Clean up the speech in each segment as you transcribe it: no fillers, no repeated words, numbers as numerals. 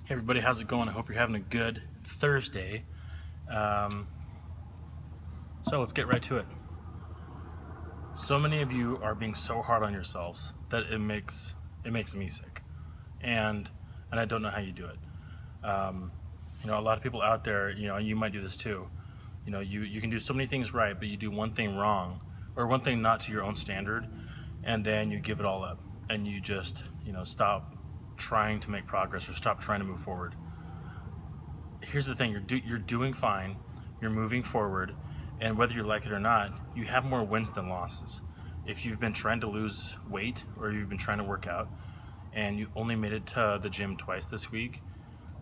Hey everybody, how's it going? I hope you're having a good Thursday. So let's get right to it. So many of you are being so hard on yourselves that it makes me sick, and I don't know how you do it. A lot of people out there, and you might do this too. You can do so many things right, but you do one thing wrong or one thing not to your own standard, and then you give it all up and you just stop trying to make progress or stop trying to move forward. Here's the thing, you're doing fine, you're moving forward, and whether you like it or not, you have more wins than losses. If you've been trying to lose weight or you've been trying to work out and you only made it to the gym twice this week,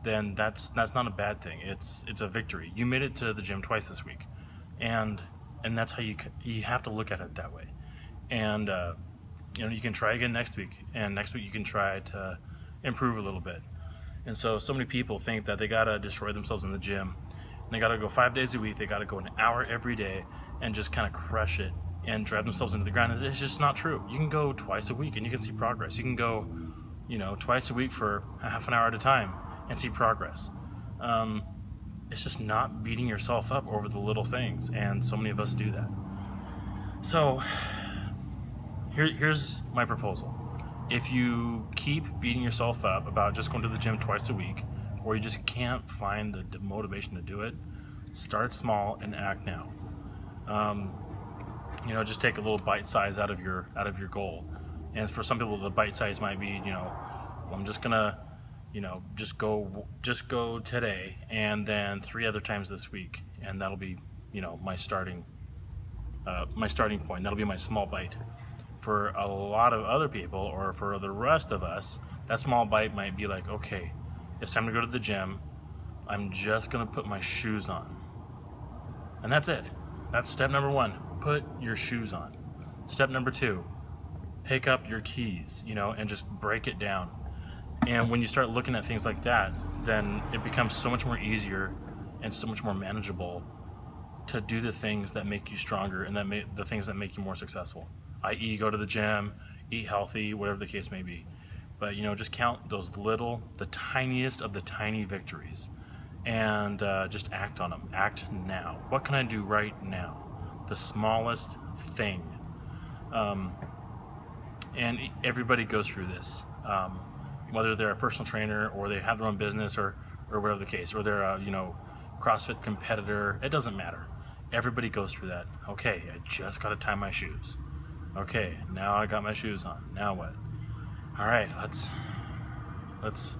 then that's not a bad thing. It's a victory. You made it to the gym twice this week, and that's how you have to look at it that way. And you can try again next week, and next week you can try to improve a little bit. And so many people think that they gotta destroy themselves in the gym. And they gotta go 5 days a week. They gotta go an hour every day and just kind of crush it and drive themselves into the ground. It's just not true. You can go twice a week and you can see progress. You can go, twice a week for a half an hour at a time and see progress. It's just not beating yourself up over the little things, and so many of us do that. So here's my proposal. If you keep beating yourself up about just going to the gym twice a week, or you just can't find the motivation to do it, start small and act now. Just take a little bite size out of your goal. And for some people, the bite size might be, I'm just gonna, just go today, and then 3 other times this week, and that'll be, my starting point. That'll be my small bite. For a lot of other people, or for the rest of us, that small bite might be like, okay, it's time to go to the gym. I'm just gonna put my shoes on. And that's it. That's step number 1, put your shoes on. Step number 2, pick up your keys, and just break it down. And when you start looking at things like that, then it becomes so much more easier and so much more manageable to do the things that make you stronger and the things that make you more successful. I.e., go to the gym, eat healthy, whatever the case may be. But, just count those the tiniest of the tiny victories, and just act on them. Act now. What can I do right now? The smallest thing. And everybody goes through this. Whether they're a personal trainer or they have their own business or whatever the case, or they're a, CrossFit competitor, it doesn't matter. Everybody goes through that. Okay, I just got to tie my shoes. Okay, now I got my shoes on. Now what? All right, let's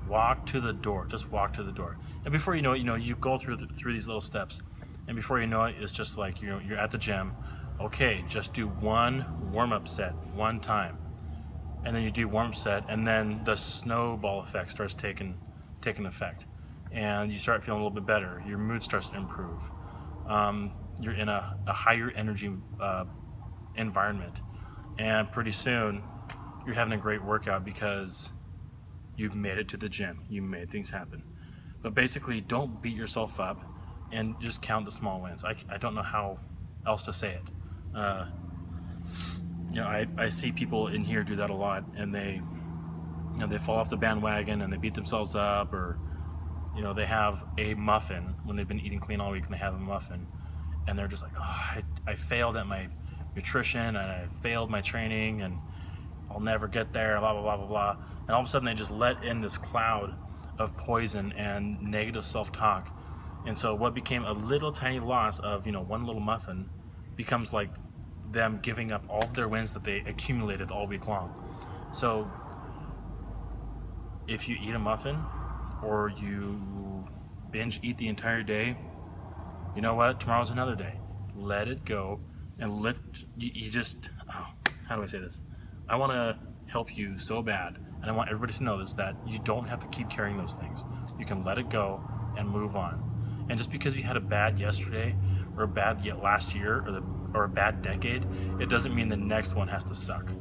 walk to the door. Just walk to the door. And before you know it, you go through these little steps. And before you know it, it's just like you're at the gym. Okay, just do one warm-up set one time. And then you do warm-up set, and then the snowball effect starts taking effect. And you start feeling a little bit better. Your mood starts to improve. You're in a higher energy environment, and pretty soon you're having a great workout because you've made it to the gym. You made things happen. But basically, don't beat yourself up and just count the small wins. I don't know how else to say it. I see people in here do that a lot, and they fall off the bandwagon and they beat themselves up, or they have a muffin when they've been eating clean all week, and they have a muffin and they're just like, oh, I failed at my nutrition and I failed my training and I'll never get there, blah blah blah blah blah. And all of a sudden they just let in this cloud of poison and negative self-talk. And so what became a little tiny loss of one little muffin becomes like them giving up all of their wins that they accumulated all week long. So if you eat a muffin or you binge eat the entire day, you know what? Tomorrow's another day. Let it go and lift. How do I say this? I want to help you so bad, and I want everybody to know this, that you don't have to keep carrying those things. You can let it go and move on. And just because you had a bad yesterday or a bad last year or a bad decade, it doesn't mean the next one has to suck.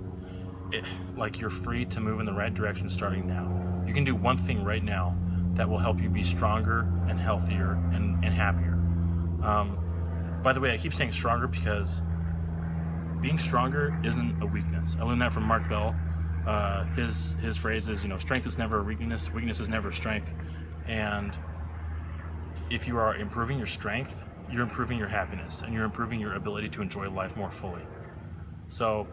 You're free to move in the right direction starting now. You can do one thing right now that will help you be stronger and healthier and happier. By the way, I keep saying stronger because being stronger isn't a weakness. I learned that from Mark Bell. His phrase is, strength is never a weakness, weakness is never strength. And if you are improving your strength, you're improving your happiness, and you're improving your ability to enjoy life more fully. So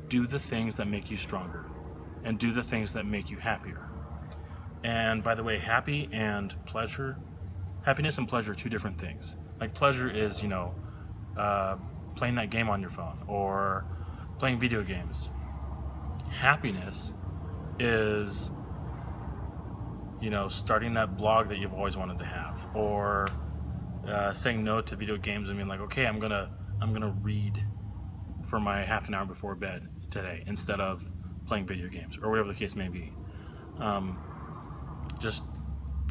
do the things that make you stronger, and do the things that make you happier. And by the way, happiness and pleasure are two different things. Like pleasure is, playing that game on your phone or playing video games. Happiness is, starting that blog that you've always wanted to have, or saying no to video games and being like, okay, I'm gonna read for my half an hour before bed today instead of playing video games, or whatever the case may be. Just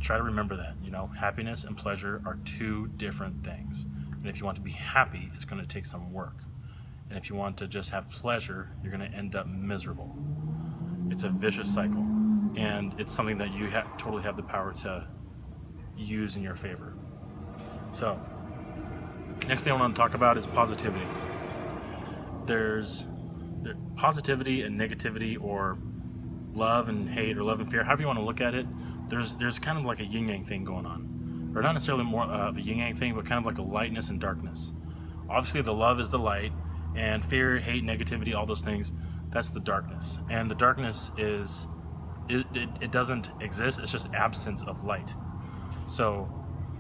try to remember that, happiness and pleasure are two different things. And if you want to be happy, it's going to take some work. And if you want to just have pleasure, you're going to end up miserable. It's a vicious cycle. And it's something that you totally have the power to use in your favor. So, next thing I want to talk about is positivity. There's positivity and negativity, or love and hate, or love and fear, however you want to look at it. There's kind of like a yin-yang thing going on. Or not necessarily more of a yin-yang thing, but kind of like a lightness and darkness. Obviously, the love is the light, and fear, hate, negativity, all those things, that's the darkness. And the darkness is, it doesn't exist, it's just absence of light. So,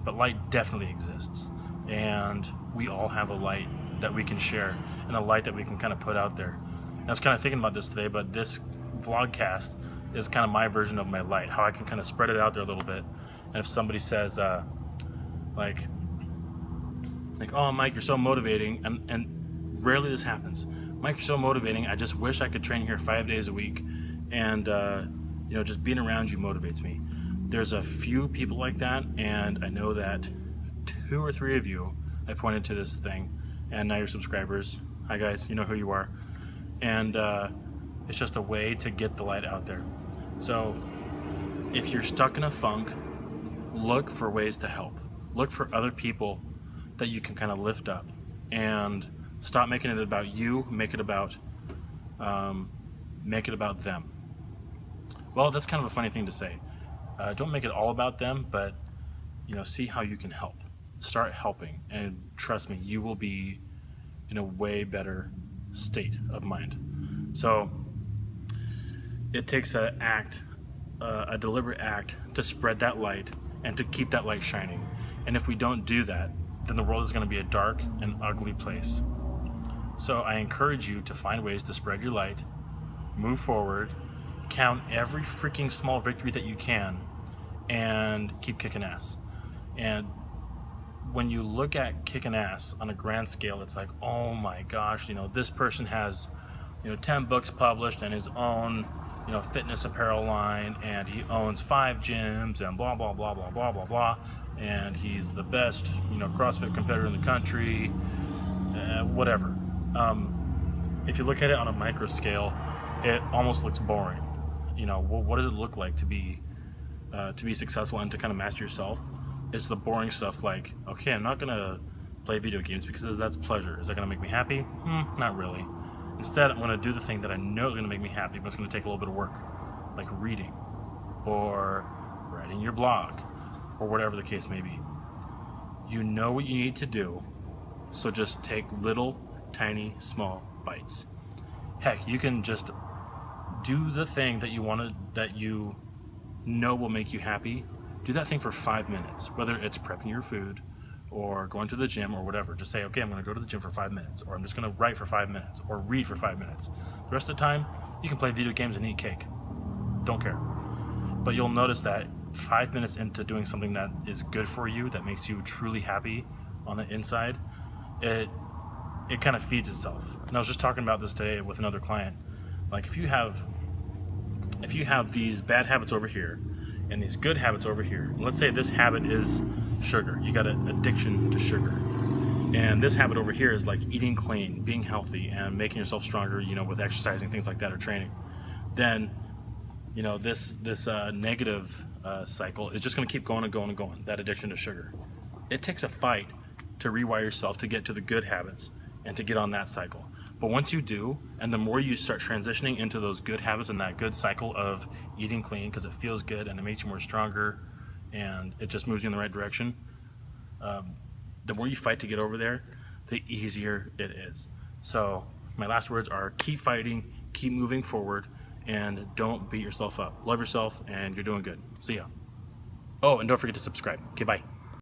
but light definitely exists. And we all have a light that we can share, and a light that we can kind of put out there. And I was kind of thinking about this today, but this vlogcast is kind of my version of my light, how I can kind of spread it out there a little bit. And if somebody says, like, oh, Mike, you're so motivating, and rarely this happens. Mike, you're so motivating, I just wish I could train here 5 days a week, and just being around you motivates me. There's a few people like that, and I know that 2 or 3 of you, I pointed to this thing, and now you're subscribers. Hi guys, you know who you are. And it's just a way to get the light out there. So if you're stuck in a funk, look for ways to help. Look for other people that you can kind of lift up, and stop making it about you. Make it about them. Well, that's kind of a funny thing to say. Don't make it all about them, but see how you can help. Start helping, and trust me, you will be in a way better state of mind. So it takes a deliberate act to spread that light and to keep that light shining. And if we don't do that, then the world is going to be a dark and ugly place. So I encourage you to find ways to spread your light, move forward, count every freaking small victory that you can, and keep kicking ass. And when you look at kicking ass on a grand scale, it's like, oh my gosh, this person has 10 books published and his own fitness apparel line, and he owns 5 gyms, and blah blah blah blah blah blah blah, and he's the best CrossFit competitor in the country, whatever. If you look at it on a micro scale, it almost looks boring. What does it look like to be successful and to kind of master yourself? It's the boring stuff, like, okay, I'm not gonna play video games because that's pleasure. Is that gonna make me happy? Not really. Instead, I'm gonna do the thing that I know is gonna make me happy, but it's gonna take a little bit of work, like reading, or writing your blog, or whatever the case may be. You know what you need to do, so just take little, tiny, small bites. Heck, you can just do the thing that you know will make you happy. Do that thing for 5 minutes, whether it's prepping your food or going to the gym or whatever. Just say, okay, I'm going to go to the gym for 5 minutes, or I'm just going to write for 5 minutes, or read for 5 minutes. The rest of the time, you can play video games and eat cake. Don't care. But you'll notice that 5 minutes into doing something that is good for you, that makes you truly happy on the inside, it kind of feeds itself. And I was just talking about this today with another client. Like, if you have these bad habits over here and these good habits over here, let's say this habit is sugar. You got an addiction to sugar. And this habit over here is like eating clean, being healthy, and making yourself stronger, with exercising, things like that, or training. Then, this negative cycle is just going to keep going and going and going, that addiction to sugar. It takes a fight to rewire yourself to get to the good habits and to get on that cycle. But once you do, and the more you start transitioning into those good habits and that good cycle of eating clean, because it feels good and it makes you more stronger and it just moves you in the right direction, the more you fight to get over there, the easier it is. So my last words are keep fighting, keep moving forward, and don't beat yourself up. Love yourself, and you're doing good. See ya. Oh, and don't forget to subscribe. Okay, bye.